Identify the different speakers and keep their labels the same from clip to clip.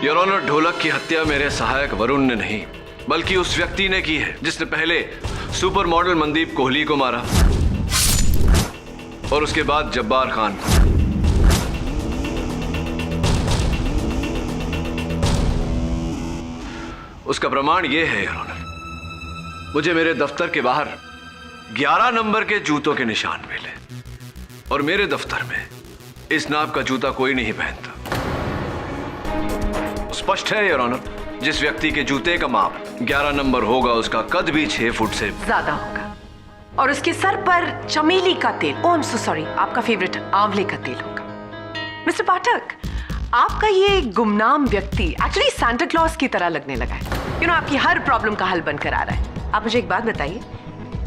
Speaker 1: Your honour, ढोलक की हत्या मेरे सहायक वरुण ने नहीं बल्कि उस व्यक्ति ने की है जिसने पहले सुपर मॉडल मनदीप कोहली को मारा और उसके बाद जब्बार खान को। उसका प्रमाण यह है योर ऑनर, मुझे मेरे दफ्तर के बाहर 11 नंबर के जूतों के निशान मिले और मेरे दफ्तर में इस नाप का जूता कोई नहीं पहनता। स्पष्ट है योर ऑनर, जिस व्यक्ति के जूते का माप 11 नंबर होगा उसका कद भी 6 फुट से
Speaker 2: ज्यादा होगा और उसके सर पर चमेली का तेल, ओह आई एम सो सॉरी, आपका फेवरेट आंवले का तेल होगा। मिस्टर पाठक, आपका ये गुमनाम व्यक्ति एक्चुअली सांता क्लॉज की तरह लगने लगा है। यू नो, आपकी हर प्रॉब्लम का हल बनकर आ रहा है। आप मुझे एक बात बताइए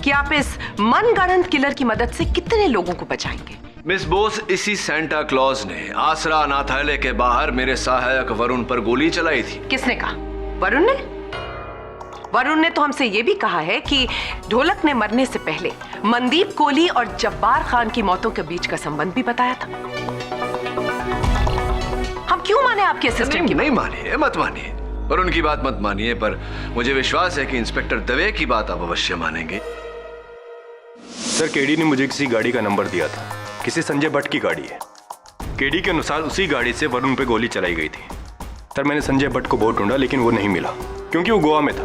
Speaker 2: कि आप इस मनगढ़ंत किलर की मदद से कितने लोगों को बचाएंगे?
Speaker 1: मिस बोस, इसी सांता क्लॉज ने आसरा अनाथालय के बाहर मेरे सहायक वरुण पर गोली चलाई थी।
Speaker 2: किसने कहा? वरुण ने? वरुण ने तो हमसे यह भी कहा है कि ढोलक ने मरने से पहले मनदीप कोहली और जब्बार खान की मौतों के बीच का संबंध भी बताया था। हम क्यों माने आपके असिस्टेंट की?
Speaker 1: नहीं मानिए, मत मानिए, वरुण की बात मत मानिए, पर मुझे विश्वास है कि इंस्पेक्टर दवे की बात आप अवश्य मानेंगे।
Speaker 3: सर, केडी ने मुझे किसी गाड़ी का नंबर दिया था, किसी संजय भट्ट की गाड़ी है। केडी के अनुसार उसी गाड़ी से वरुण पे गोली चलाई गई थी। सर, मैंने संजय भट्ट को बहुत ढूंढा लेकिन वो नहीं मिला क्योंकि वो गोवा में था,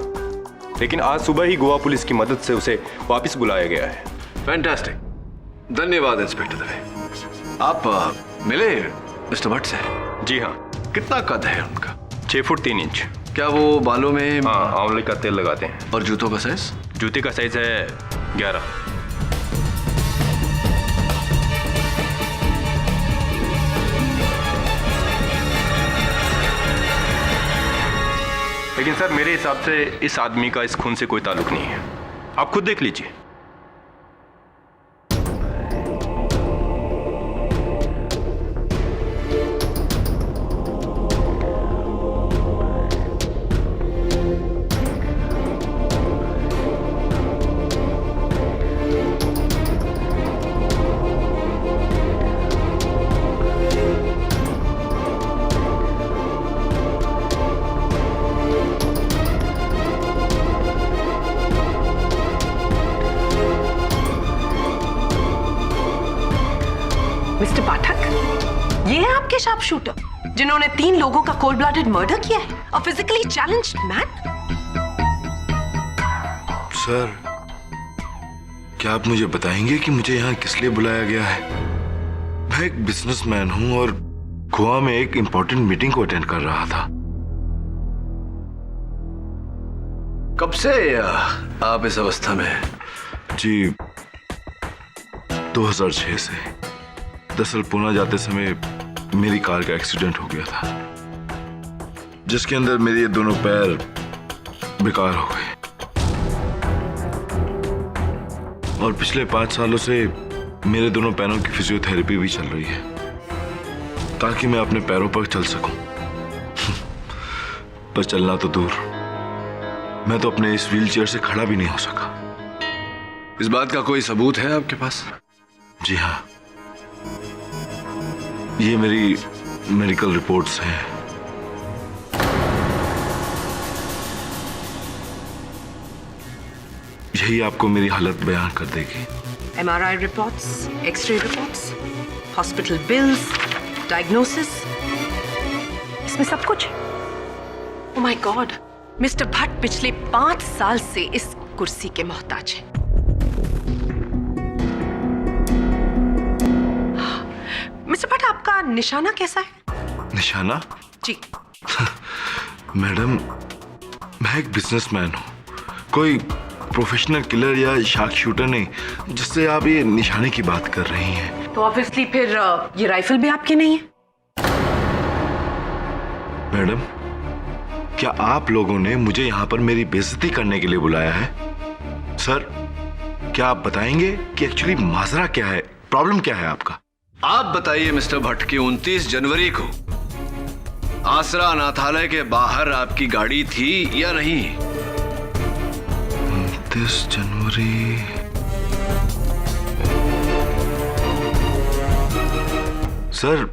Speaker 3: लेकिन आज सुबह ही गोवा पुलिस की मदद से उसे वापस बुलाया गया है।
Speaker 1: फैंटास्टिक, धन्यवाद इंस्पेक्टर दवे। आप मिले मिस्टर भट्ट से?
Speaker 3: जी हाँ।
Speaker 1: कितना कद है उनका?
Speaker 3: 6 फुट 3 इंच।
Speaker 1: क्या वो बालों में?
Speaker 3: हाँ, आंवले का तेल लगाते हैं।
Speaker 1: और जूतों का साइज?
Speaker 3: जूते का साइज है 11। लेकिन सर, मेरे हिसाब से इस आदमी का इस खून से कोई ताल्लुक नहीं है। आप खुद देख लीजिए।
Speaker 2: मिस्टर पाठक, ये है आपके शार्प शूटर जिन्होंने 3 लोगों का कोल्ड ब्लडेड मर्डर किया है, अ फिजिकली चैलेंज्ड मैन।
Speaker 4: सर, क्या आप मुझे बताएंगे कि मुझे यहाँ किस लिए बुलाया गया है? मैं एक बिजनेसमैन हूँ और गोवा में एक इंपॉर्टेंट मीटिंग को अटेंड कर रहा था।
Speaker 1: कब से आप इस अवस्था में?
Speaker 4: जी, 2006 से। दरअसल पुणे जाते समय मेरी कार का एक्सीडेंट हो गया था, जिसके अंदर मेरे ये दोनों पैर बेकार हो गए और पिछले 5 सालों से मेरे दोनों पैरों की फिजियोथेरेपी भी चल रही है ताकि मैं अपने पैरों पर चल सकूं। पर चलना तो दूर, मैं तो अपने इस व्हीलचेयर से खड़ा भी नहीं हो सका।
Speaker 1: इस बात का कोई सबूत है आपके पास?
Speaker 4: जी हाँ, ये मेरी मेडिकल रिपोर्ट्स हैं। यही आपको मेरी हालत बयान कर देगी।
Speaker 2: MRI reports, X ray reports, hospital bills, diagnosis, इसमें सब कुछ। Oh my God, mister Bhatt पिछले 5 साल से इस कुर्सी के मोहताज हैं। मिस्टर भट्ट, आपका निशाना कैसा है?
Speaker 4: निशाना?
Speaker 2: जी।
Speaker 4: मैडम, मैं एक बिजनेसमैन हूँ, कोई प्रोफेशनल किलर या शार्क शूटर नहीं जिससे आप ये निशाने की बात कर रही हैं।
Speaker 2: तो ऑब्वियसली फिर ये राइफल भी आपकी नहीं है।
Speaker 4: मैडम, क्या आप लोगों ने मुझे यहाँ पर मेरी बेइज्जती करने के लिए बुलाया है? सर, क्या आप बताएंगे कि एक्चुअली माजरा क्या है, प्रॉब्लम क्या है आपका?
Speaker 1: आप बताइए मिस्टर भट्ट की 29 जनवरी को आसरा अनाथालय के बाहर आपकी गाड़ी थी या नहीं?
Speaker 4: 29 जनवरी। सर,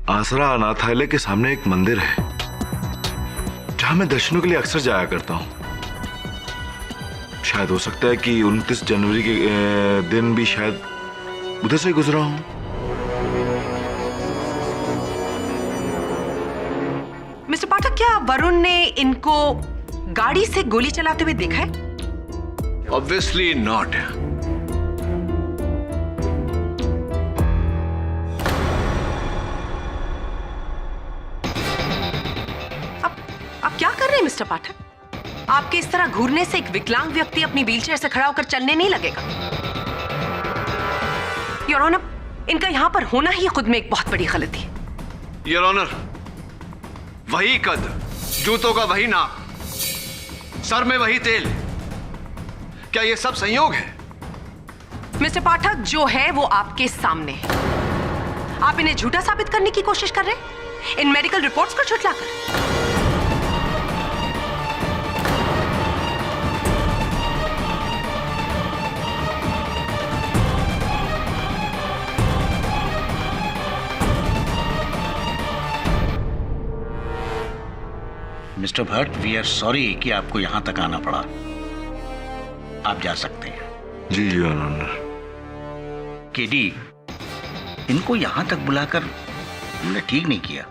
Speaker 4: आसरा अनाथालय के सामने एक मंदिर है, जहां मैं दर्शनों के लिए अक्सर जाया करता हूं। शायद हो सकता है कि 29 जनवरी के दिन भी शायद उधर से गुजरा हूं।
Speaker 2: मिस्टर पाठक, क्या वरुण ने इनको गाड़ी से गोली चलाते हुए देखा है?
Speaker 1: Obviously not.
Speaker 2: आप क्या कर रहे हैं मिस्टर पाठक? आपके इस तरह घूरने से एक विकलांग व्यक्ति अपनी व्हीलचेयर से खड़ा होकर चलने नहीं लगेगा। योर ऑनर, इनका यहां पर होना ही खुद में एक बहुत बड़ी गलती है।
Speaker 1: योर ऑनर, वही कद, जूतों का वही नाप, सर में वही तेल, क्या ये सब संयोग है?
Speaker 2: मिस्टर पाठक, जो है वो आपके सामने है। आप इन्हें झूठा साबित करने की कोशिश कर रहे हैं, इन मेडिकल रिपोर्ट्स को झुठलाकर।
Speaker 5: Mister Bhatt, we are sorry कि आपको यहां तक आना पड़ा। आप जा सकते हैं।
Speaker 4: जी योर ऑनर।
Speaker 5: केडी, इनको यहां तक बुलाकर हमने ठीक नहीं किया।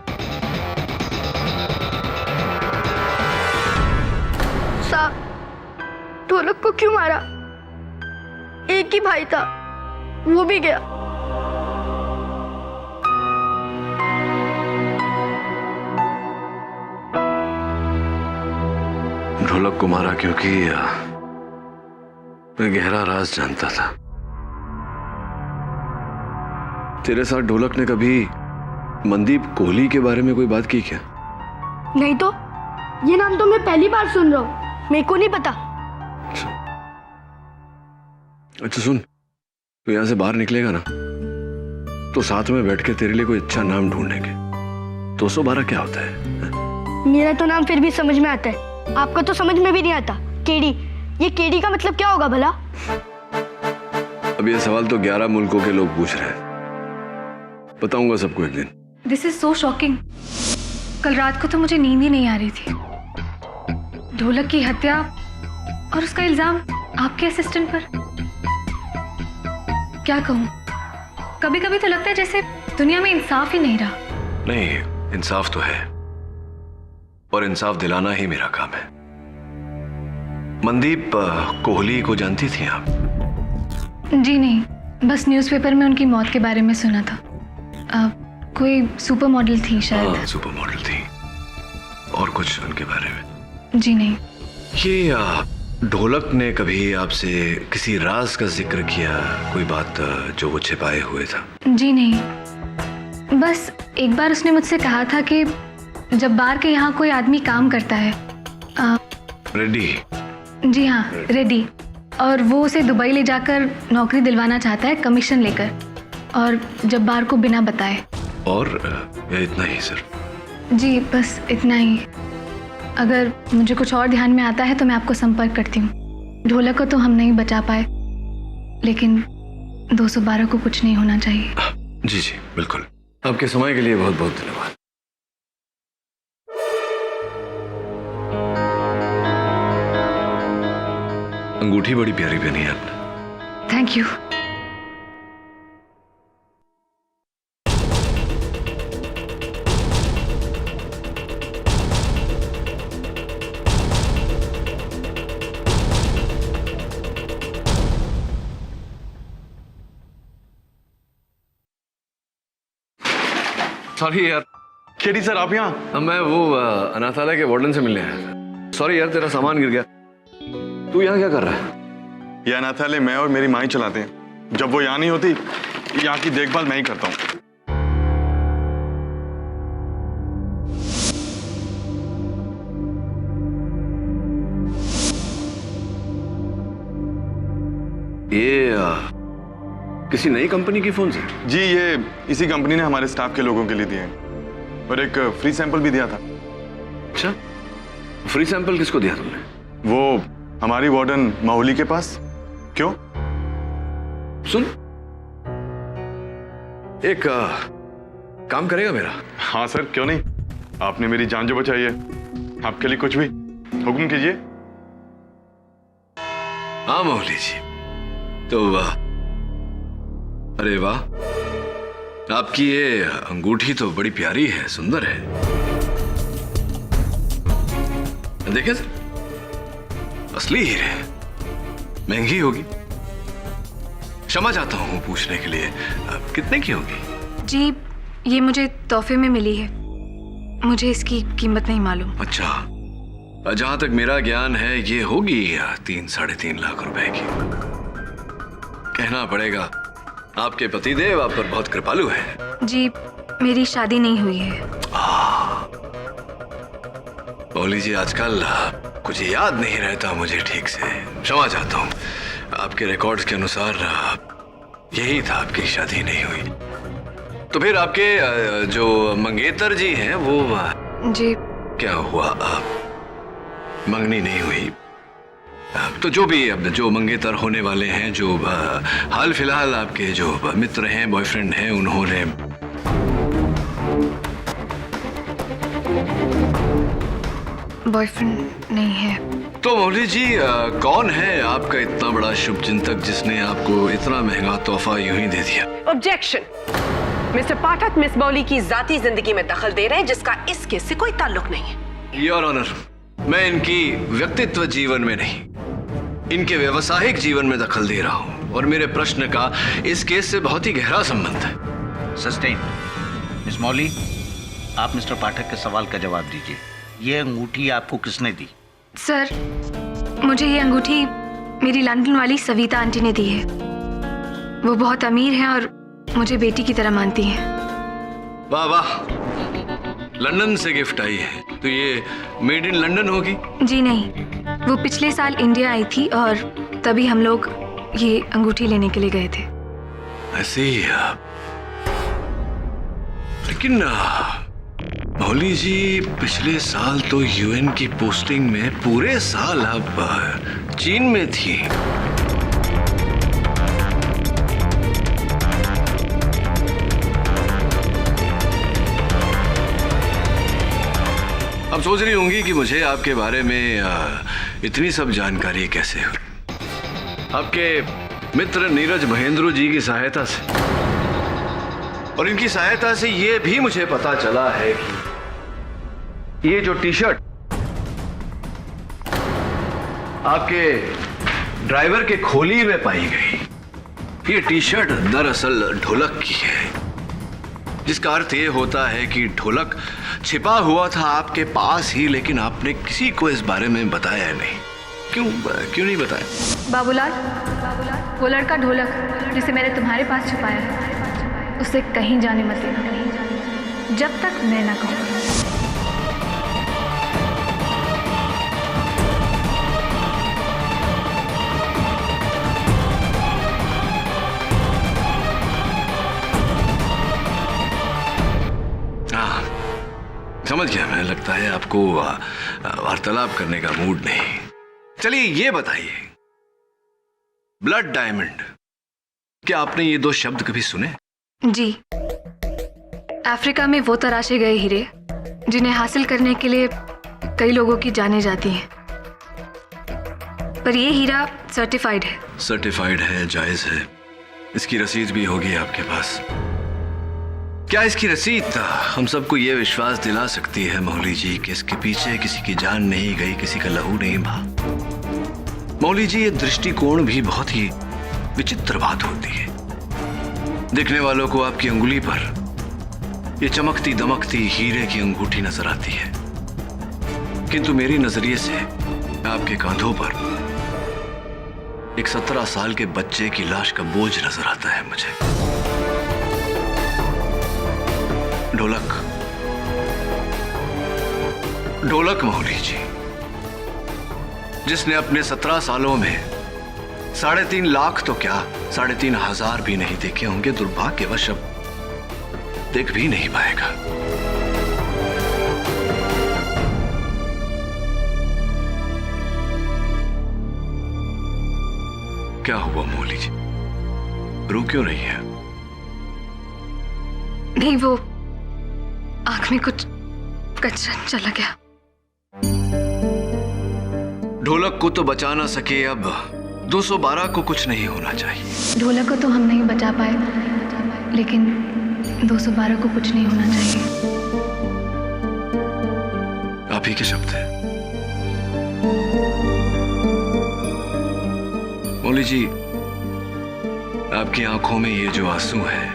Speaker 6: साहब, ढोलक को क्यों मारा? एक ही भाई था, वो भी गया।
Speaker 1: ढोलक को मारा क्योंकि मैं गहरा राज जानता था। तेरे साथ ढोलक ने कभी मनदीप कोहली के बारे में कोई बात की क्या?
Speaker 6: नहीं तो, ये नाम तो मैं पहली बार सुन रहा हूँ, मेरे को नहीं पता।
Speaker 1: अच्छा सुन, तो यहां से बाहर निकलेगा ना, तो साथ में बैठ के तेरे लिए कोई अच्छा नाम ढूंढेंगे। 212 क्या होता है?
Speaker 6: मेरा तो नाम फिर भी समझ में आता है, आपका तो समझ में भी नहीं आता। केडी, ये केडी का मतलब क्या होगा भला?
Speaker 1: अब ये सवाल तो 11 मुल्कों के लोग पूछ रहे हैं। बताऊंगा सबको एक दिन।
Speaker 7: This is so shocking. कल रात को तो मुझे नींद ही नहीं आ रही थी। ढोलक की हत्या और उसका इल्जाम आपके असिस्टेंट पर। क्या कहूँ, कभी कभी तो लगता है जैसे दुनिया में इंसाफ ही नहीं रहा।
Speaker 1: नहीं, इंसाफ तो है, और इंसाफ दिलाना ही मेरा काम है। मनदीप कोहली को जानती थी आप?
Speaker 7: जी नहीं, बस न्यूज़पेपर में उनकी मौत के बारे में सुना था। कोई सुपर मॉडल थी शायद।
Speaker 1: हाँ, सुपर मॉडल थी। और कुछ उनके बारे में?
Speaker 7: जी नहीं।
Speaker 1: ये ढोलक ने कभी आपसे किसी राज का जिक्र किया, कोई बात जो वो छिपाए हुए था?
Speaker 7: जी नहीं, बस एक बार उसने मुझसे कहा था कि जब बार के यहाँ कोई आदमी काम करता है,
Speaker 1: रेड्डी।
Speaker 7: जी हाँ, रेड्डी, और वो उसे दुबई ले जाकर नौकरी दिलवाना चाहता है कमीशन लेकर, और जब बार को बिना बताए।
Speaker 1: और या इतना ही सर?
Speaker 7: जी बस इतना ही। अगर मुझे कुछ और ध्यान में आता है तो मैं आपको संपर्क करती हूँ। ढोलक को तो हम नहीं बचा पाए, लेकिन 212 को कुछ नहीं होना चाहिए।
Speaker 1: जी जी बिल्कुल। आपके समय के लिए बहुत बहुत धन्यवाद। अंगूठी बड़ी प्यारी पहनी है आपने।
Speaker 7: Thank you.
Speaker 1: सॉरी यार।
Speaker 8: केडी सर, आप यहाँ?
Speaker 1: मैं वो अनाथालय के वार्डन से मिलने आया था। सॉरी यार, तेरा सामान गिर गया। तू यहाँ क्या कर रहा है?
Speaker 8: यह अनाथालय मैं और मेरी माँ ही चलाते हैं। जब वो यहाँ नहीं होती, यहाँ की देखभाल मैं ही करता हूँ।
Speaker 1: ये किसी नई कंपनी की फोन से?
Speaker 8: जी, ये इसी कंपनी ने हमारे स्टाफ के लोगों के लिए दिए हैं, और एक फ्री सैंपल भी दिया था।
Speaker 1: अच्छा, फ्री सैंपल किसको दिया तुमने?
Speaker 8: वो हमारी वार्डन माहौली के पास। क्यों?
Speaker 1: सुन, एक काम करेगा मेरा?
Speaker 8: हाँ सर, क्यों नहीं। आपने मेरी जान जो बचाई है, आपके लिए कुछ भी हुक्म कीजिए।
Speaker 1: हाँ मौली जी, तो वाह, अरे वाह, आपकी ये अंगूठी तो बड़ी प्यारी है, सुंदर है। देखें सर, असली हीरे, महंगी होगी। क्षमा चाहता हूं पूछने के लिए, कितने की होगी?
Speaker 7: जी, ये मुझे तोहफे में मिली है, मुझे इसकी कीमत नहीं मालूम।
Speaker 1: अच्छा, जहां तक मेरा ज्ञान है ये होगी 3-3.5 लाख रुपए की। कहना पड़ेगा आपके पतिदेव आप पर बहुत कृपालु हैं।
Speaker 7: जी, मेरी शादी नहीं हुई है।
Speaker 1: मौली जी, आजकल कुछ याद नहीं रहता मुझे ठीक से, क्षमा चाहता हूँ। आपके रिकॉर्ड्स के अनुसार यही था, आपकी शादी नहीं हुई। तो फिर आपके जो मंगेतर जी हैं वो
Speaker 7: जी,
Speaker 1: क्या हुआ? मंगनी नहीं हुई? तो जो भी अब जो मंगेतर होने वाले हैं, जो हाल फिलहाल आपके जो मित्र हैं, बॉयफ्रेंड हैं, उन्होंने
Speaker 7: बॉयफ्रेंड नहीं है।
Speaker 1: तो मौली जी, कौन है आपका इतना बड़ा शुभ चिंतक जिसने आपको इतना महंगा तोहफा यूं ही दे दिया?
Speaker 2: ऑब्जेक्शन। मिस्टर पाठक मिस मौली की जाती जिंदगी में दखल दे रहे हैं जिसका इस केस से कोई ताल्लुक नहीं है।
Speaker 1: योर ऑनर, मैं इनकी व्यक्तित्व जीवन में नहीं, इनके व्यवसायिक जीवन में दखल दे रहा हूं, और मेरे प्रश्न का इस केस से बहुत ही गहरा संबंध है।
Speaker 5: सस्टेन। मिस मौली, आप मिस्टर पाठक के सवाल का जवाब दीजिए। ये अंगूठी आपको किसने दी?
Speaker 7: सर, मुझे ये अंगूठी मेरी लंदन वाली सविता आंटी ने दी है। वो बहुत अमीर हैं और मुझे बेटी की तरह मानती हैं।
Speaker 1: वाह वाह, लंदन से गिफ्ट आई है, तो ये मेड इन लंदन होगी?
Speaker 7: जी नहीं, वो पिछले साल इंडिया आई थी और तभी हम लोग ये अंगूठी लेने के लिए गए थे।
Speaker 1: ऐसे ही लेकिन मौली जी, पिछले साल तो यूएन की पोस्टिंग में पूरे साल आप चीन में थी। अब सोच रही होंगी कि मुझे आपके बारे में इतनी सब जानकारी कैसे हुई? आपके मित्र नीरज महेंद्र जी की सहायता से, और इनकी सहायता से ये भी मुझे पता चला है कि ये जो टी शर्ट आपके ड्राइवर के खोली में पाई गई, ये टी शर्ट दरअसल ढोलक की है, जिसका अर्थ ये होता है कि ढोलक छिपा हुआ था आपके पास ही, लेकिन आपने किसी को इस बारे में बताया नहीं। क्यों नहीं बताया?
Speaker 7: बाबूलाल, वो लड़का ढोलक जिसे मैंने तुम्हारे पास छुपाया है, उसे कहीं जाने मत देना जब तक मैं ना कहूँ।
Speaker 1: समझ गया मैं, लगता है आपको वार्तालाप करने का मूड नहीं। चलिए ये बताइए, ब्लड डायमंड, क्या आपने ये 2 शब्द कभी सुने?
Speaker 7: जी, अफ्रीका में वो तराशे गए हीरे जिन्हें हासिल करने के लिए कई लोगों की जानें जाती हैं, पर ये हीरा सर्टिफाइड है।
Speaker 1: सर्टिफाइड है, जायज है, इसकी रसीद भी होगी आपके पास। क्या इसकी रसीद हम सबको ये विश्वास दिला सकती है मौली जी कि इसके पीछे किसी की जान नहीं गई, किसी का लहू नहीं बहा? मौली जी, ये दृष्टिकोण भी बहुत ही विचित्र बात होती है। देखने वालों को आपकी उंगली पर ये चमकती दमकती हीरे की अंगूठी नजर आती है, किंतु मेरी नजरिए से आपके कांधों पर एक 17 साल के बच्चे की लाश का बोझ नजर आता है मुझे। ढोलक मौली जी, जिसने अपने 17 सालों में 3.5 लाख तो क्या 3,500 भी नहीं देखे होंगे, दुर्भाग्यवश अब देख भी नहीं पाएगा। क्या हुआ मौली जी, रो क्यों रही है?
Speaker 7: नहीं, वो आंख में कुछ कचरा चला गया।
Speaker 1: ढोलक को तो बचा ना सके, अब 212 को कुछ नहीं होना चाहिए।
Speaker 7: ढोलक को तो हम नहीं बचा पाए, लेकिन 212 को कुछ नहीं होना चाहिए।
Speaker 1: आप ही के शब्द हैं। मौली जी, आपकी आंखों में ये जो आंसू है,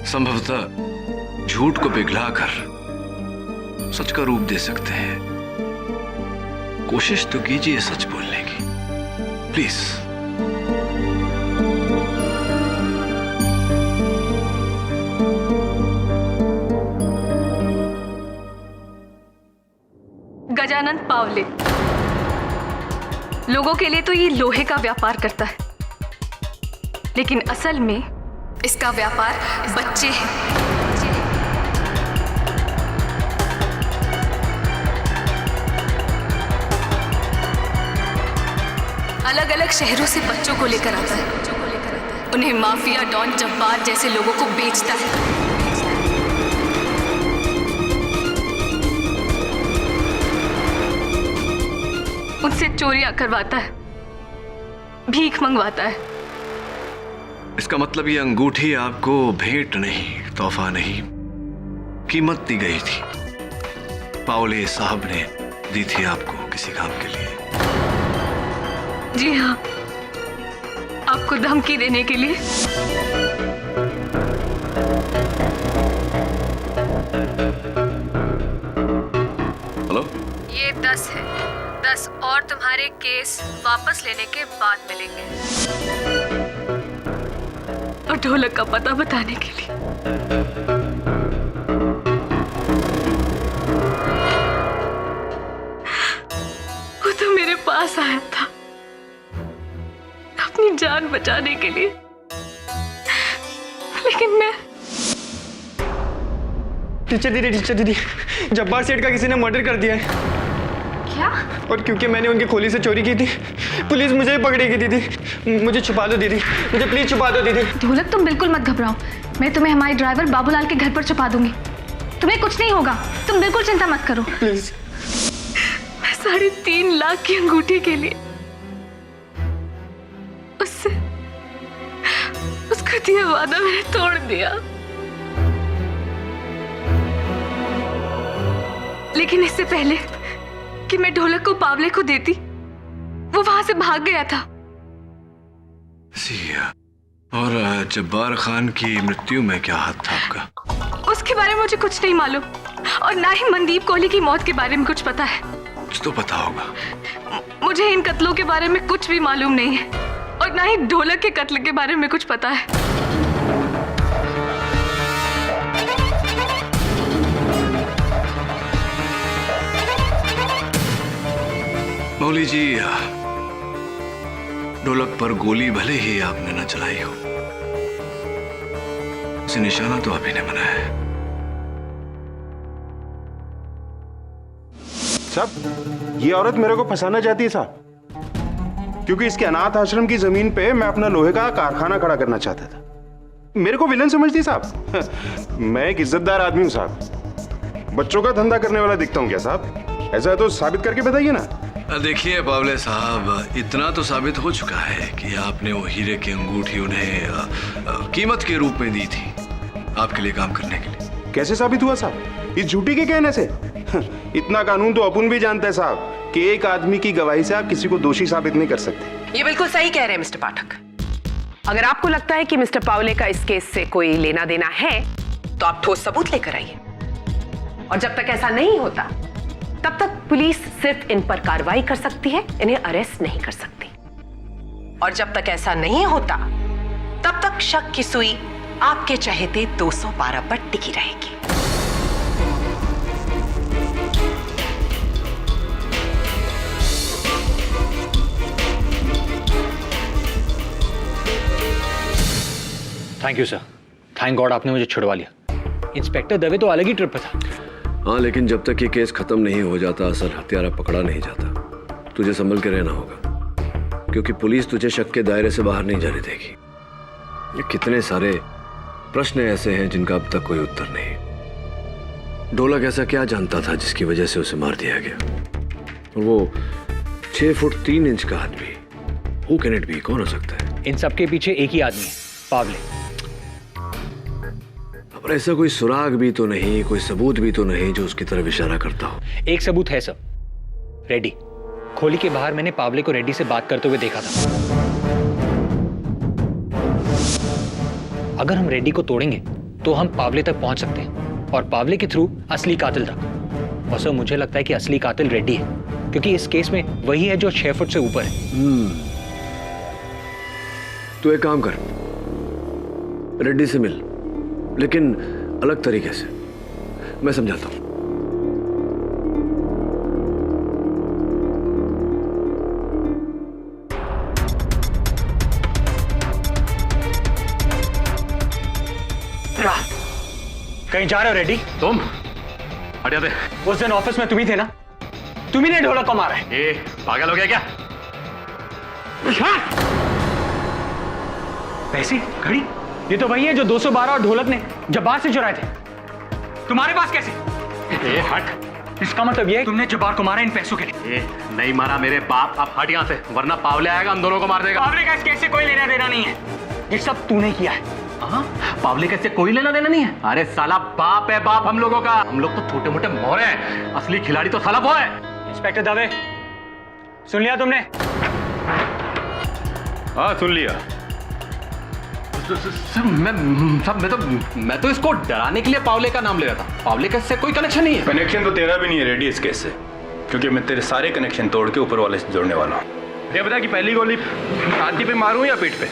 Speaker 1: संभवतः झूठ को पिघलाकर सच का रूप दे सकते हैं। कोशिश तो कीजिए सच बोलने की, प्लीज।
Speaker 9: गजानन पावले लोगों के लिए तो ये लोहे का व्यापार करता है, लेकिन असल में इसका व्यापार बच्चे हैं। अलग अलग शहरों से बच्चों को लेकर आता है, उन्हें माफिया, डॉन, जब्बार जैसे लोगों को बेचता है। उनसे चोरियां करवाता है, भीख मंगवाता है।
Speaker 1: इसका मतलब ये अंगूठी आपको भेंट नहीं, तोहफा नहीं, कीमत दी गई थी। पावले साहब ने दी थी आपको किसी काम के लिए।
Speaker 9: जी हाँ, आपको धमकी देने के लिए।
Speaker 1: हेलो,
Speaker 9: ये 10 है, 10 और तुम्हारे केस वापस लेने के बाद मिलेंगे, और ढोलक का पता बताने के लिए। वो तो मेरे पास आया था अपनी जान बचाने के लिए, लेकिन मैं।
Speaker 10: टीचर दीदी, जब्बार सेठ का किसी ने मर्डर कर दिया है।
Speaker 9: क्या?
Speaker 10: और क्योंकि मैंने उनकी खोली से चोरी की थी, पुलिस मुझे ही पकड़ेगी दीदी। मुझे छुपा दो दीदी, मुझे प्लीज छुपा दो दीदी।
Speaker 7: ढोलक, तुम बिल्कुल मत घबराओ, मैं तुम्हें हमारे ड्राइवर बाबूलाल के घर पर छुपा दूंगी। तुम्हें कुछ नहीं होगा, तुम बिल्कुल चिंता मत करो।
Speaker 10: प्लीज।
Speaker 9: मैं 3.5 लाख की अंगूठी के लिए उसका दिया वादा मैंने तोड़ दिया, लेकिन इससे पहले कि मैं ढोलक को पावले को देती, वो वहां से भाग गया था।
Speaker 1: और जब्बार खान की मृत्यु में क्या हाथ था आपका?
Speaker 9: उसके बारे में मुझे कुछ नहीं मालूम, और ना ही मनदीप कोहली की मौत के बारे में कुछ पता है।
Speaker 1: कुछ तो पता होगा।
Speaker 9: मुझे इन कत्लों के बारे में कुछ भी मालूम नहीं है, और ना ही ढोलक के कत्ल के बारे में कुछ पता है।
Speaker 1: मौली जी, ढोलक पर गोली भले ही आपने न चलाई हो, उसे निशाना तो आप ही ने बनाया है।
Speaker 11: साहब, ये औरत मेरे को फंसाना चाहती है साहब, क्योंकि इसके अनाथ आश्रम की जमीन पे मैं अपना लोहे का कारखाना खड़ा करना चाहता था। मेरे को विलन समझती साहब। मैं एक इज्जतदार आदमी हूँ साहब, बच्चों का धंधा करने वाला दिखता हूँ क्या साहब? ऐसा है तो साबित करके बताइए ना।
Speaker 1: देखिए पावले साहब, इतना तो साबित हो चुका है कि आपने वो हीरे की अंगूठी उन्हें कीमत के रूप में दी थी आपके लिए काम करने के लिए।
Speaker 11: कैसे साबित हुआ साहब? इस झूठी के कहने से? इतना कानून तो अपन भी जानते हैं साहब कि एक आदमी की गवाही से आप किसी को दोषी साबित नहीं कर सकते।
Speaker 2: ये बिल्कुल सही कह रहे हैं मिस्टर पाठक। अगर आपको लगता है कि मिस्टर पावले का इस केस से कोई लेना देना है, तो आप ठोस सबूत लेकर आइए। और जब तक ऐसा नहीं होता, तब तक पुलिस सिर्फ इन पर कार्रवाई कर सकती है, इन्हें अरेस्ट नहीं कर सकती। और जब तक ऐसा नहीं होता, तब तक शक की सुई आपके चहेते 212 पर टिकी रहेगी।
Speaker 10: Thank you sir, thank God आपने मुझे छुड़वा लिया। इंस्पेक्टर दवे तो अलग ही ट्रिप पे था।
Speaker 1: हाँ, लेकिन जब तक ये केस खत्म नहीं हो जाता, असल हत्यारा पकड़ा नहीं जाता, तुझे संभल के रहना होगा, क्योंकि पुलिस तुझे शक के दायरे से बाहर नहीं जाने देगी। ये कितने सारे प्रश्न ऐसे हैं जिनका अब तक कोई उत्तर नहीं। ढोलक ऐसा क्या जानता था जिसकी वजह से उसे मार दिया गया? और वो 6 फुट 3 इंच का आदमी, हु कैन इट बी? कौन हो सकता है?
Speaker 12: इन सबके पीछे एक ही आदमी है, पावले।
Speaker 1: पर ऐसा कोई सुराग भी तो नहीं, कोई सबूत भी तो नहीं जो उसकी तरफ इशारा करता हो?
Speaker 12: एक सबूत है सर, रेड्डी। खोली के बाहर मैंने पावले को रेड्डी से बात करते हुए देखा था। अगर हम रेड्डी को तोड़ेंगे तो हम पावले तक पहुंच सकते हैं और पावले के थ्रू असली कातिल तक। और सर मुझे लगता है कि असली कातिल रेड्डी है, क्योंकि इस केस में वही है जो 6 फुट से ऊपर है।
Speaker 1: तो एक काम कर, रेड्डी से मिल, लेकिन अलग तरीके से। मैं समझाता हूं।
Speaker 12: कहीं जा रहे हो रेड्डी?
Speaker 3: तुम हट जाते।
Speaker 12: उस दिन ऑफिस में तुम ही थे ना? तुम ही ने ढोलक को मारा है।
Speaker 3: ए, पागल हो गया क्या?
Speaker 12: पैसे, घड़ी, ये तो वही है जो 212 और ढोलक ने जब्बार से चुराए थे। तुम्हारे पास कैसे?
Speaker 3: ए, हट।
Speaker 12: इसका मतलब ये है तुमने जब्बार को मारा इन पैसों के लिए।
Speaker 3: ए, नहीं मारा मेरे बाप। अब हट यहाँ से, वरना पावले आएगा, हम दोनों को मार देगा।
Speaker 12: पावले का इस केस से कोई लेना देना नहीं है, ये सब तूने किया है।
Speaker 3: पावले का इससे कोई लेना देना नहीं है? अरे साला बाप है बाप हम लोगों का। हम लोग तो छोटे मोटे मोरे हैं, असली खिलाड़ी तो साला वो है।
Speaker 12: इंस्पेक्टर दवे, सुन लिया तुमने?
Speaker 3: हाँ सुन लिया। सर मैं तो इसको डराने के लिए पावले का नाम ले रहा था। पावले का इससे कोई कनेक्शन नहीं है। कनेक्शन तो तेरा भी नहीं है रेड्डी इस केस से, क्योंकि मैं तेरे सारे कनेक्शन तोड़ के ऊपर वाले से जोड़ने वाला हूँ। ये बता कि पहली गोली छाती पे मारूं या पीठ पे?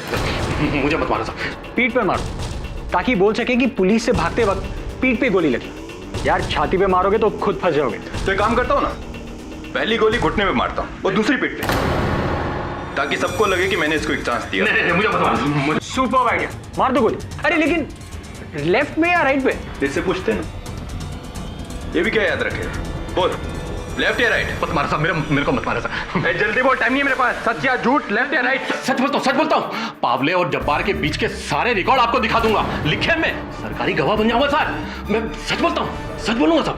Speaker 3: मुझे मत मारो साहब।
Speaker 12: पीठ पे मारो, ताकि बोल सके कि पुलिस से भागते वक्त पीठ पे गोली लगी। यार छाती पे मारोगे तो खुद फंस जाओगे।
Speaker 3: तो एक काम करता हूँ ना, पहली गोली घुटने पे मारता हूँ और दूसरी पीठ पे, ताकि सबको लगे कि मैंने इसको एक चांस दिया। नहीं, मुझे मत मारो।
Speaker 12: सुपर आइडिया, मार दो गोली। अरे लेकिन लेफ्ट में या राइट पे?
Speaker 3: इससे पूछते ना, ये भी क्या याद रखे। बोल, लेफ्ट या राइट? मत मारो साहब, मेरे को मत मारो साहब। जल्दी बोल, टाइम नहीं है मेरे पास। सच या झूठ, लेफ्ट या राइट? सच बोलता हूँ। पावले और जब्बार के बीच के सारे रिकॉर्ड आपको दिखा दूंगा, लिखे मैं सरकारी गवाह बन जाऊंगा सर। मैं सच बोलता हूँ, सच बोलूंगा साहब।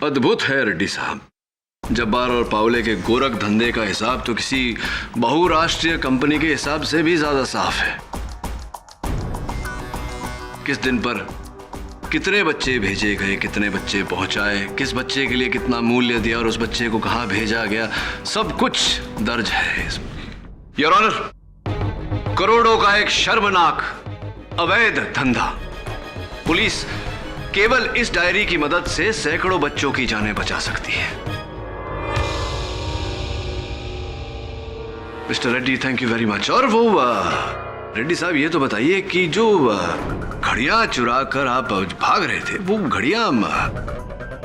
Speaker 1: अद्भुत है रेड्डी साहब। जब्बार और पावले के गोरख धंधे का हिसाब तो किसी बहुराष्ट्रीय कंपनी के हिसाब से भी ज्यादा साफ है। किस दिन पर कितने बच्चे भेजे गए, कितने बच्चे पहुंचाए, किस बच्चे के लिए कितना मूल्य दिया और उस बच्चे को कहां भेजा गया, सब कुछ दर्ज है इसमें। योर ऑनर, करोड़ों का एक शर्मनाक अवैध धंधा। पुलिस केवल इस डायरी की मदद से सैकड़ों बच्चों की जानें बचा सकती है। Mister Reddy, thank you very much. और वो रेड्डी साहब, ये तो बताइए कि जो घड़ियां चुरा कर आप भाग रहे थे, वो घड़ियां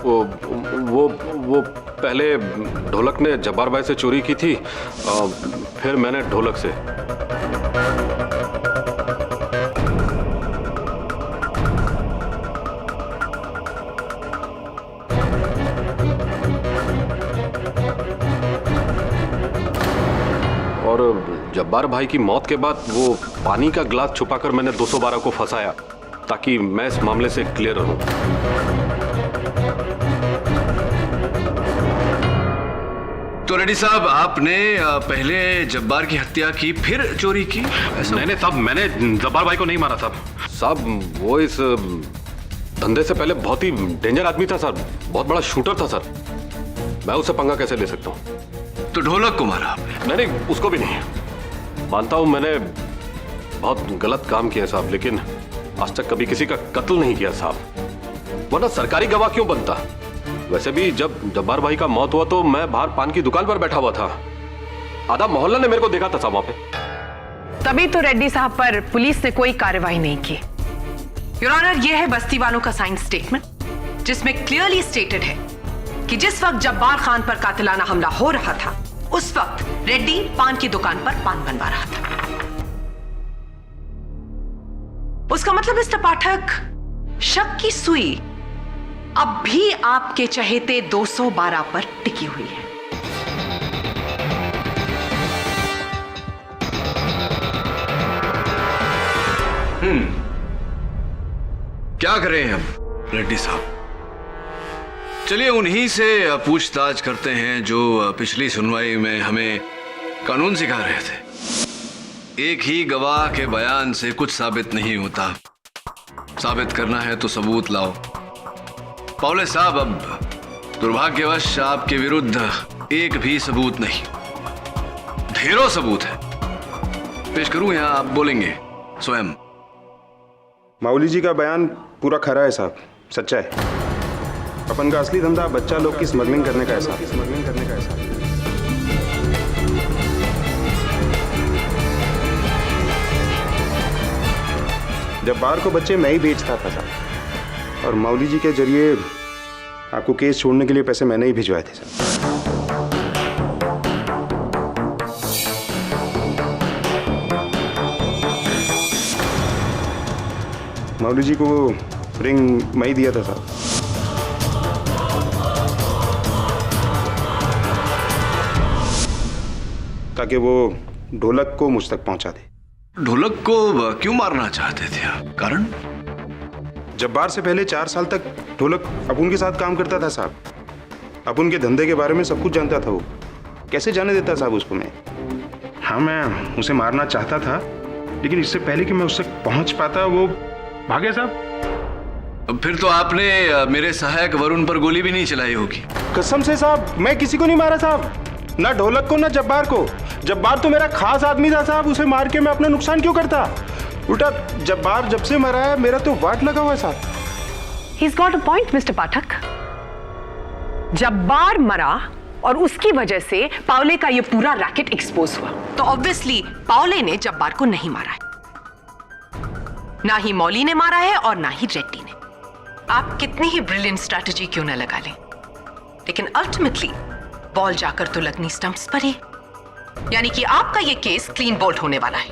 Speaker 13: वो पहले ढोलक ने जब्बार भाई से चोरी की थी, फिर मैंने ढोलक से। और जब्बार भाई की मौत के बाद वो पानी का ग्लास छुपाकर मैंने 212 को फंसाया, ताकि मैं इस मामले से क्लियर रहूं।
Speaker 1: तो रेड्डी साहब, आपने पहले जब्बार की हत्या की, फिर चोरी की?
Speaker 13: नहीं साहब, मैंने जब्बार भाई को नहीं मारा साहब। वो इस धंधे से पहले बहुत ही डेंजर आदमी था सर, बहुत बड़ा शूटर था सर। मैं उससे पंगा कैसे ले सकता हूँ?
Speaker 1: तो ढोलक को मारा आपने?
Speaker 13: नहीं, उसको भी नहीं। मानता हूं मैंने बहुत गलत काम किया साहब, लेकिन आज तक कभी किसी का कत्ल नहीं किया साहब, वरना सरकारी गवाह क्यों बनता? वैसे भी जब जब्बार भाई का मौत हुआ तो मैं बाहर पान की दुकान पर बैठा हुआ था, आधा मोहल्ला ने मेरे को देखा था साहब वहां पे।
Speaker 2: तभी तो रेड्डी साहब पर पुलिस ने कोई कार्रवाई नहीं की। योर ऑनर, यह है बस्ती वालों का साइन स्टेटमेंट, जिसमें क्लियरली स्टेटेड है कि जिस वक्त जब्बार खान पर कातिलाना हमला हो रहा था, उस वक्त रेड्डी पान की दुकान पर पान बनवा रहा था। उसका मतलब मिस्टर पाठक, शक की सुई अब भी आपके चहेते 212 पर टिकी हुई है।
Speaker 1: क्या करें हम रेड्डी साहब? चलिए उन्हीं से पूछताछ करते हैं जो पिछली सुनवाई में हमें कानून सिखा रहे थे। एक ही गवाह के बयान से कुछ साबित नहीं होता, साबित करना है तो सबूत लाओ। पावले साहब, अब दुर्भाग्यवश आपके विरुद्ध एक भी सबूत नहीं, ढेरों सबूत है। पेश करूं या आप बोलेंगे स्वयं?
Speaker 11: माऊली जी का बयान पूरा खरा है साहब, सच्चा है। अपन का असली धंधा बच्चा लोग की स्मगलिंग करने का है साहब, स्मगलिंग करने का है साहब। जब्बार को बच्चे मैं ही बेचता था साहब, और माऊली जी के जरिए आपको केस छोड़ने के लिए पैसे मैंने ही भिजवाए थे साहब। माऊली जी को रिंग मैं ही दिया था साहब। ताकि वो ढोलक को मुझ तक पहुंचा दे।
Speaker 1: ढोलक को क्यों मारना चाहते थे आप? कारण?
Speaker 11: जब्बार से पहले 4 साल तक ढोलक अपुन के साथ काम करता था साहब। अपुन के धंधे के बारे में सब कुछ जानता था वो। कैसे जाने देता साहब उसको मैं? हाँ, मैं उसे मारना चाहता था, लेकिन इससे पहले कि मैं उससे पहुंच पाता वो भाग गया साहब।
Speaker 1: फिर तो आपने मेरे सहायक वरुण पर गोली भी नहीं चलाई होगी।
Speaker 11: कसम से साहब, मैं किसी को नहीं मारा साहब, ना ढोलक को ना जब्बार को। जब्बार तो मेरा खास आदमी था साहब, उसे मार के मैं अपना नुकसान क्यों करता? उल्टा जब्बार जब से मरा है मेरा तो वाट लगा हुआ है साहब।
Speaker 2: He's got a point, mister Pathak. Jabbar मरा और उसकी वजह से पावले का ये पूरा रैकेट एक्सपोज हुआ, तो ऑब्वियसली पावले ने जब्बार को नहीं मारा है, ना ही मौली ने मारा है और ना ही रेड्डी ने। आप कितनी ही ब्रिलियंट स्ट्रैटेजी क्यों ना लगा लें, लेकिन अल्टीमेटली बॉल जाकर तो लगनी स्टंप्स पर ही। यानी कि आपका ये केस क्लीन बोल्ड होने वाला है।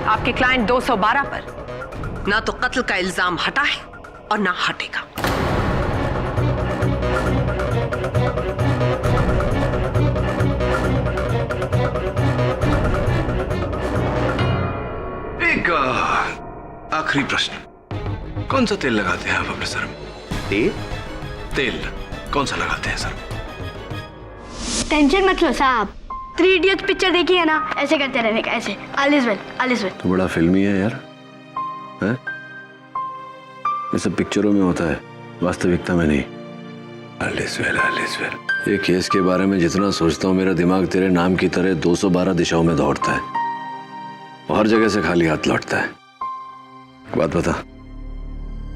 Speaker 2: आपके क्लाइंट 212 पर ना तो कत्ल का इल्जाम हटा है और ना हटेगा।
Speaker 1: एक आखिरी प्रश्न, कौन सा तेल लगाते हैं आप अपने सर में? तेल कौन सा लगाते हैं सर?
Speaker 6: टेंशन मत लो साहब, 3 इडियट्स पिक्चर देखी है ना, ऐसे करते रहने का, ऐसे all is well, all is well.
Speaker 1: तो बड़ा फिल्मी है यार, है? ये सब पिक्चरों में होता है, वास्तविकता में नहीं। All is well, all is well. ये केस के बारे में जितना सोचता हूँ मेरा दिमाग तेरे नाम की तरह 212 दिशाओं में दौड़ता है, हर जगह से खाली हाथ लौटता है। बात बता,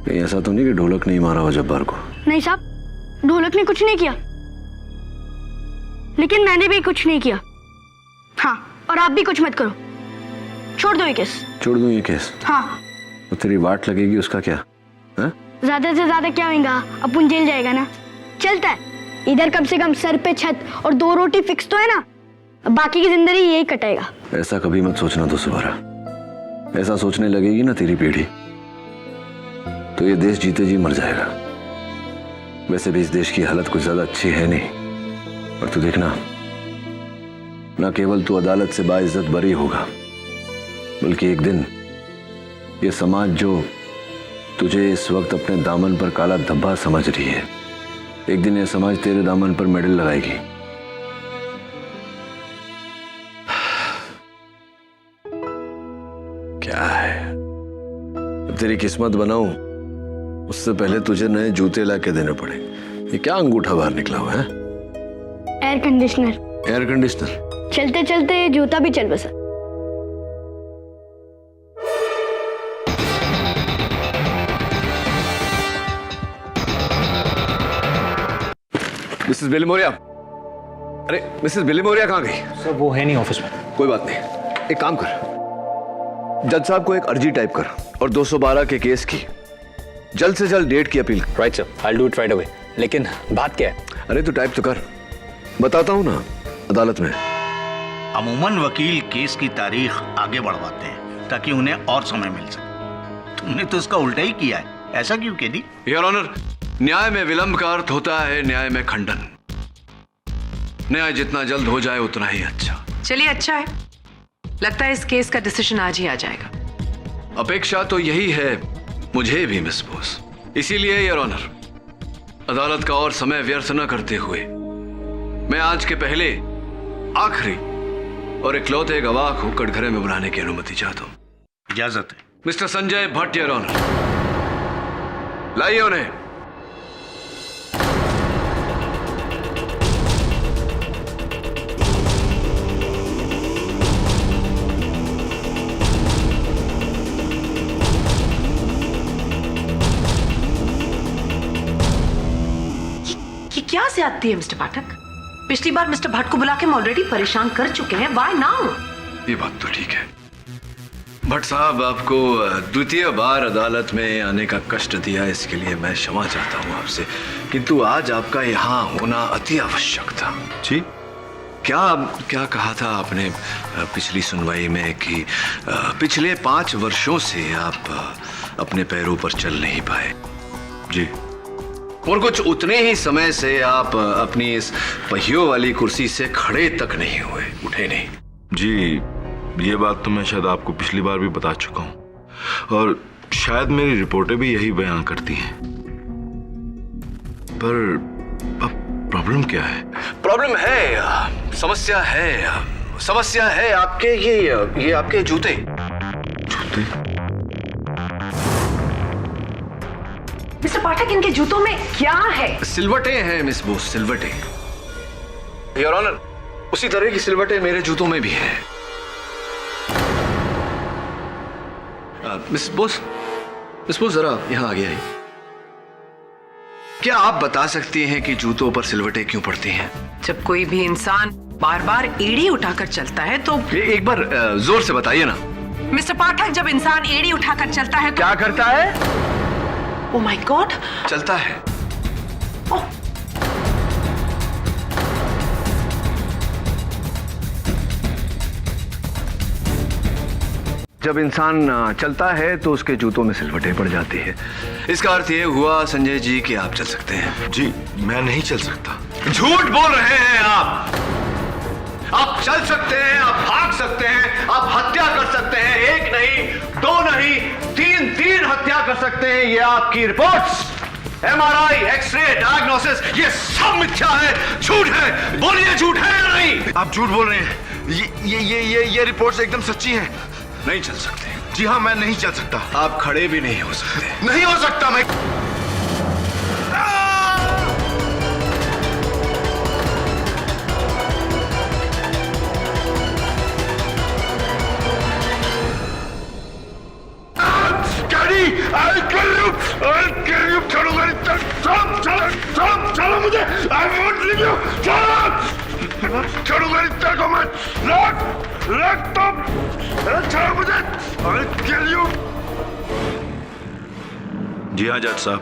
Speaker 1: कहीं ऐसा तो नहीं कि ढोलक नहीं मारा हो जब्बार को?
Speaker 6: नहीं साहब, ढोलक ने कुछ नहीं किया, लेकिन मैंने भी कुछ नहीं किया। हाँ, और आप भी कुछ मत करो, छोड़ दो ये केस।
Speaker 1: छोड़ दूं ये केस?
Speaker 6: हाँ।
Speaker 1: तो तेरी वाट लगेगी उसका क्या है?
Speaker 6: ज्यादा से ज्यादा क्या होगा, अपन जेल जाएगा ना, चलता है। इधर कम से कम सर पे छत और 2 रोटी फिक्स तो है ना, बाकी की जिंदगी यही कटेगा।
Speaker 1: ऐसा कभी मत सोचना दोबारा। ऐसा सोचने लगेगी ना तेरी पीढ़ी, तो ये देश जीते जी मर जाएगा। वैसे भी इस देश की हालत कुछ ज्यादा अच्छी है नहीं, और तू देखना, ना केवल तू अदालत से बाइज्जत बरी होगा, बल्कि एक दिन ये समाज जो तुझे इस वक्त अपने दामन पर काला धब्बा समझ रही है, एक दिन ये समाज तेरे दामन पर मेडल लगाएगी। क्या है, तेरी किस्मत बनाऊं उससे पहले तुझे नए जूते ला के देने पड़े। ये क्या अंगूठा बाहर निकला हुआ है?
Speaker 6: Air conditioner.
Speaker 1: Air conditioner?
Speaker 6: चलते चलते जूता भी चल बसा।
Speaker 1: मिसेस बेलीमोरिया, अरे मिसेस बेलीमोरिया कहाँ गई?
Speaker 12: सर वो है नहीं ऑफिस में।
Speaker 1: कोई बात नहीं, एक काम कर, जज साहब को एक अर्जी टाइप कर और 212 के केस की जल्द से जल्द डेट की appeal.
Speaker 12: Right sir, I will do it right away. लेकिन बात क्या है?
Speaker 1: अरे तू टाइप तो कर, बताता हूँ ना अदालत में।
Speaker 5: अमूमन वकील केस की तारीख आगे बढ़वाते हैं ताकि उन्हें और समय मिल सके। तुमने तो इसका उल्टा ही किया है, ऐसा क्यों केडी?
Speaker 1: योर ऑनर, न्याय में विलंब का अर्थ होता है न्याय में खंडन। न्याय जितना जल्द हो जाए उतना ही अच्छा।
Speaker 2: चलिए अच्छा है, लगता है इस केस का डिसीजन आज ही आ जाएगा।
Speaker 1: अपेक्षा तो यही है मुझे भी मिस बोस। इसीलिए योर ऑनर, अदालत का और समय व्यर्थ न करते हुए मैं आज के पहले आखिरी और इकलौते गवाह को कटघरे में बुलाने की अनुमति चाहता हूं।
Speaker 5: इजाजत है।
Speaker 1: Mister Sanjay Bhatt, your honour. लाइए उन्हें।
Speaker 2: ये क्या ज्यादती है मिस्टर पाठक? पिछली बार मिस्टर भट्ट को बुला के हम ऑलरेडी परेशान कर चुके हैं। Why now?
Speaker 1: ये बात तो ठीक है भट्ट साहब, आपको द्वितीय बार अदालत में आने का कष्ट दिया, इसके लिए मैं क्षमा चाहता हूं आपसे, किंतु आज आपका यहाँ होना अति आवश्यक था।
Speaker 4: जी?
Speaker 1: क्या कहा था आपने पिछली सुनवाई में कि पिछले 5 वर्षों से आप अपने पैरों पर चल नहीं पाए?
Speaker 4: जी।
Speaker 1: और कुछ उतने ही समय से आप अपनी इस पहियों वाली कुर्सी से खड़े तक नहीं हुए, उठे नहीं।
Speaker 4: जी, ये बात तो मैं शायद आपको पिछली बार भी बता चुका हूं और शायद मेरी रिपोर्टें भी यही बयान करती हैं। पर अब प्रॉब्लम क्या है?
Speaker 1: प्रॉब्लम है, समस्या है आपके ये आपके जूते।
Speaker 4: जूते?
Speaker 2: मिस्टर पाठक, इनके जूतों में क्या है?
Speaker 1: सिलवटें हैं मिस बोस, सिलवटें। योर ऑनर, उसी तरह की सिलवटें मेरे जूतों में भी हैं। मिस बोस जरा यहां आगे आइए। क्या आप बता सकती हैं कि जूतों पर सिलवटें क्यों पड़ती हैं?
Speaker 2: जब कोई भी इंसान बार बार एड़ी उठाकर चलता है तो
Speaker 1: एक बार जोर से बताइए ना।
Speaker 2: मिस्टर पाठक, जब इंसान एड़ी उठाकर चलता है तो
Speaker 1: क्या करता है?
Speaker 2: ओह माय गॉड,
Speaker 1: चलता है।
Speaker 2: ओह,
Speaker 1: जब इंसान चलता है तो उसके जूतों में सिलवटें पड़ जाती है। इसका अर्थ ये हुआ संजय जी कि आप चल सकते हैं।
Speaker 4: जी, मैं नहीं चल सकता।
Speaker 1: झूठ बोल रहे हैं आप। आप चल सकते हैं, आप भाग सकते हैं, आप हत्या कर सकते हैं, 1 नहीं, 2 नहीं, 3 हत्या कर सकते हैं। ये आपकी रिपोर्ट्स, MRI, एक्सरे, डायग्नोसिस, ये सब मिथ्या है, झूठ है। बोलिए, झूठ है या नहीं?
Speaker 4: आप झूठ बोल रहे हैं। ये रिपोर्ट्स एकदम सच्ची हैं।
Speaker 1: नहीं चल सकते।
Speaker 4: जी हाँ, मैं नहीं चल सकता।
Speaker 1: आप खड़े भी नहीं हो सकते।
Speaker 4: नहीं हो सकता मैं।
Speaker 11: चलो मुझे, I won't leave you. छोड़ूंगा नहीं तेरे को मैं। रख तुम, छोड़ो मुझे, I'll kill you.
Speaker 4: जी हाँ जज साहब,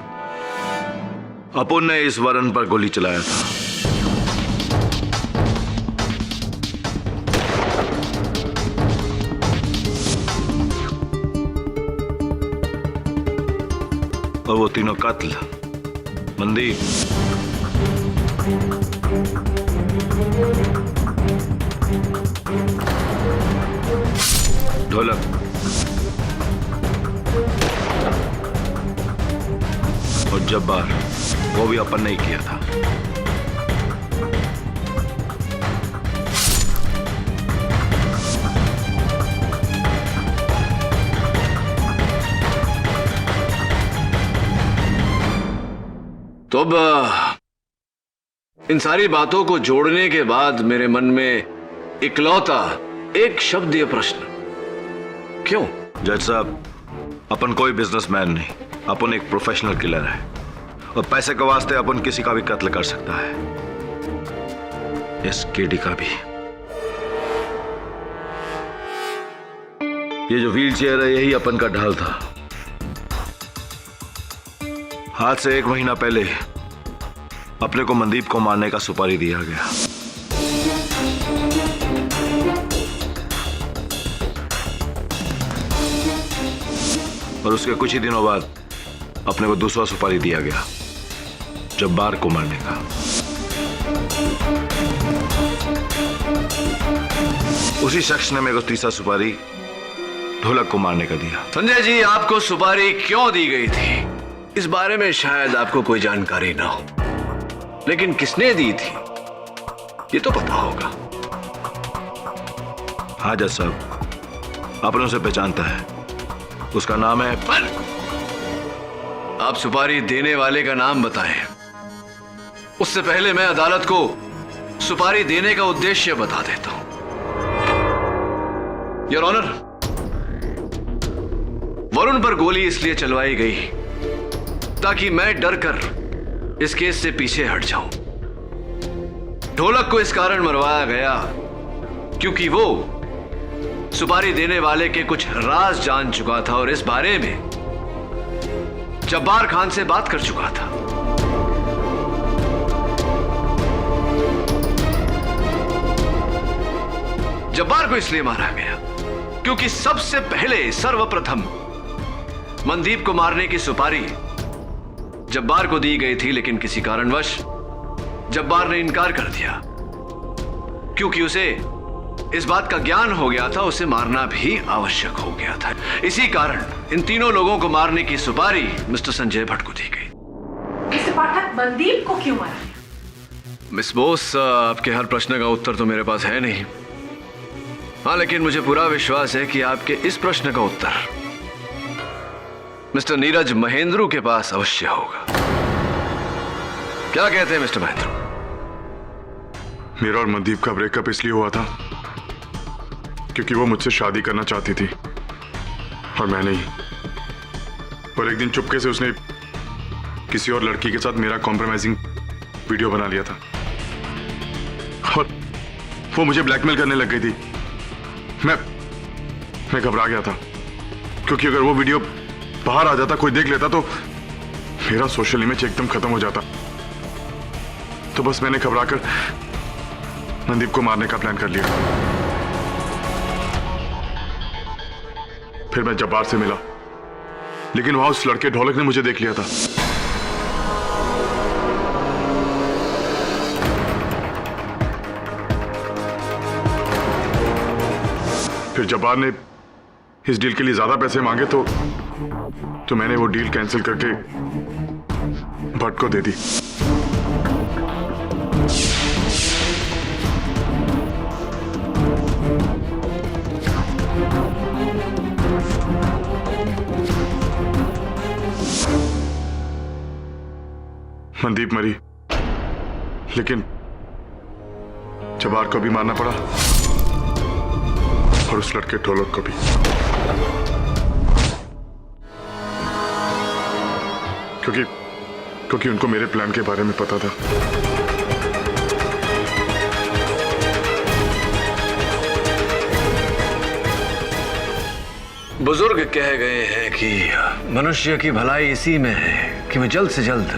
Speaker 4: अपुन ने इस वरुण पर गोली चलाया था। और वो तीनों कातिल, मनदीप, ढोलक और जब्बार, वो भी अपन ने ही किया था।
Speaker 1: तो अब इन सारी बातों को जोड़ने के बाद मेरे मन में इकलौता एक शब्दीय प्रश्न, क्यों?
Speaker 4: जज साहब, अपन कोई बिजनेसमैन नहीं, अपन एक प्रोफेशनल किलर है और पैसे के वास्ते अपन किसी का भी कत्ल कर सकता है, इस केडी का भी। ये जो व्हील चेयर है यही अपन का ढाल था। आज से 1 महीना पहले अपने को मनदीप को मारने का सुपारी दिया गया। और उसके कुछ ही दिनों बाद अपने को दूसरा सुपारी दिया गया, जब्बार को मारने का। उसी शख्स ने मेरे को तीसरा सुपारी ढोलक को मारने का दिया।
Speaker 1: संजय जी, आपको सुपारी क्यों दी गई थी? इस बारे में शायद आपको कोई जानकारी ना हो, लेकिन किसने दी थी ये तो पता होगा।
Speaker 4: हाँ जज साहब, अपनों उसे पहचानता है, उसका नाम है।
Speaker 1: पर आप सुपारी देने वाले का नाम बताएं, उससे पहले मैं अदालत को सुपारी देने का उद्देश्य बता देता हूं। योर ऑनर, वरुण पर गोली इसलिए चलवाई गई ताकि मैं डर कर इस केस से पीछे हट जाऊं। ढोलक को इस कारण मरवाया गया क्योंकि वो सुपारी देने वाले के कुछ राज जान चुका था और इस बारे में जब्बार खान से बात कर चुका था। जब्बार को इसलिए मारा गया क्योंकि सबसे पहले सर्वप्रथम मनदीप को मारने की सुपारी जब्बार को दी गई थी, लेकिन किसी कारणवश जब्बार ने इनकार कर दिया क्योंकि उसे इस बात का ज्ञान हो गया था उसे मारना भी आवश्यक हो गया था। इसी कारण इन तीनों लोगों को मारने की सुपारी मिस्टर संजय भट्ट को दी गई।
Speaker 2: मिस्टर पाठक, मनदीप को क्यों मारा?
Speaker 1: मिस बोस, आपके हर प्रश्न का उत्तर तो मेरे पास है नहीं। हाँ, लेकिन मुझे पूरा विश्वास है कि आपके इस प्रश्न का उत्तर मिस्टर नीरज महेंद्रू के पास अवश्य होगा। क्या कहते हैं मिस्टर महेंद्रू?
Speaker 8: मेरा और मनदीप का ब्रेकअप इसलिए हुआ था क्योंकि वो मुझसे शादी करना चाहती थी और मैं नहीं। और एक दिन चुपके से उसने किसी और लड़की के साथ मेरा कॉम्प्रोमाइजिंग वीडियो बना लिया था और वो मुझे ब्लैकमेल करने लग गई थी। मैं घबरा गया था क्योंकि अगर वो वीडियो बाहर आ जाता, कोई देख लेता तो मेरा सोशल इमेज एकदम खत्म हो जाता। तो बस मैंने घबरा कर मनदीप को मारने का प्लान कर लिया। फिर मैं जब्बार से मिला, लेकिन वहां उस लड़के ढोलक ने मुझे देख लिया था। फिर जब्बार ने इस डील के लिए ज्यादा पैसे मांगे तो मैंने वो डील कैंसिल करके भट्ट को दे दी। मनदीप मरी, लेकिन जब्बार को भी मारना पड़ा और उस लड़के ढोलक को भी। क्योंकि उनको मेरे प्लान के बारे में पता था।
Speaker 1: बुजुर्ग कह गए हैं कि मनुष्य की भलाई इसी में है कि वह जल्द से जल्द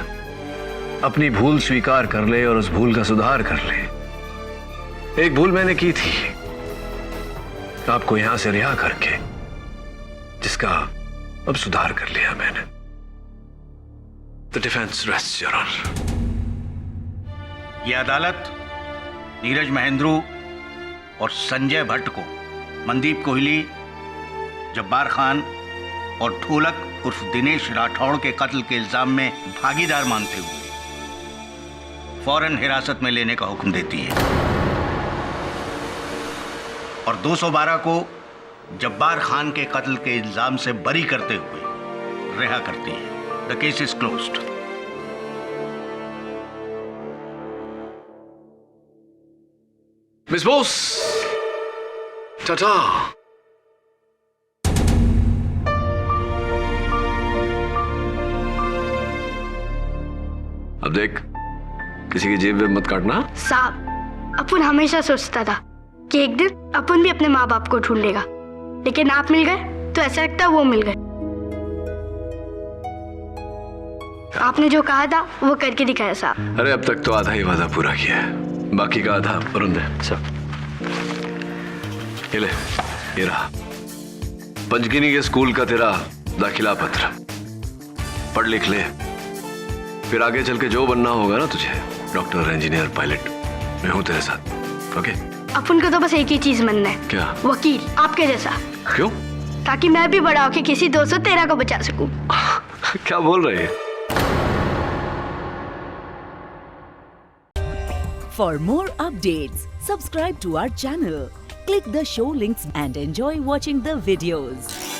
Speaker 1: अपनी भूल स्वीकार कर ले और उस भूल का सुधार कर ले। एक भूल मैंने की थी आपको यहां से रिहा करके, जिसका अब सुधार कर लिया मैंने। The defence rests your honour.
Speaker 5: यह अदालत नीरज महेंद्रू और संजय भट्ट को मनदीप कोहली, जब्बार खान और ढोलक उर्फ दिनेश राठौड़ के कत्ल के इल्जाम में भागीदार मानते हुए फौरन हिरासत में लेने का हुक्म देती है और 212 को जब्बार खान के कत्ल के इल्जाम से बरी करते हुए रिहा करती है। The case is closed.
Speaker 1: Miss Bose, Tata. अब देख, किसी की जेब वेब मत काटना।
Speaker 6: साहब, अपन हमेशा सोचता था कि एक दिन अपन भी अपने माँ बाप को ढूंढेगा, लेकिन आप मिल गए तो ऐसा लगता वो मिल गए। आपने जो कहा था वो करके दिखाया साहब।
Speaker 1: अरे अब तक तो आधा ही वादा पूरा किया है, बाकी का आधा वरुण दे। ये ले, ये रहा पंचगिनी के स्कूल का तेरा दाखिला पत्र। पढ़ लिख ले, फिर आगे चल के जो बनना होगा ना तुझे, डॉक्टर, इंजीनियर, पायलट, मैं हूं तेरे साथ। ओके?
Speaker 6: अपन को तो बस एक ही चीज बनना है।
Speaker 1: क्या?
Speaker 6: वकील, आपके जैसा।
Speaker 1: क्यों?
Speaker 6: ताकि मैं भी बड़ा होके किसी 213 को बचा सकूं।
Speaker 1: क्या बोल रहे हैं?
Speaker 14: For more updates, subscribe to our channel, click the show links and enjoy watching the videos.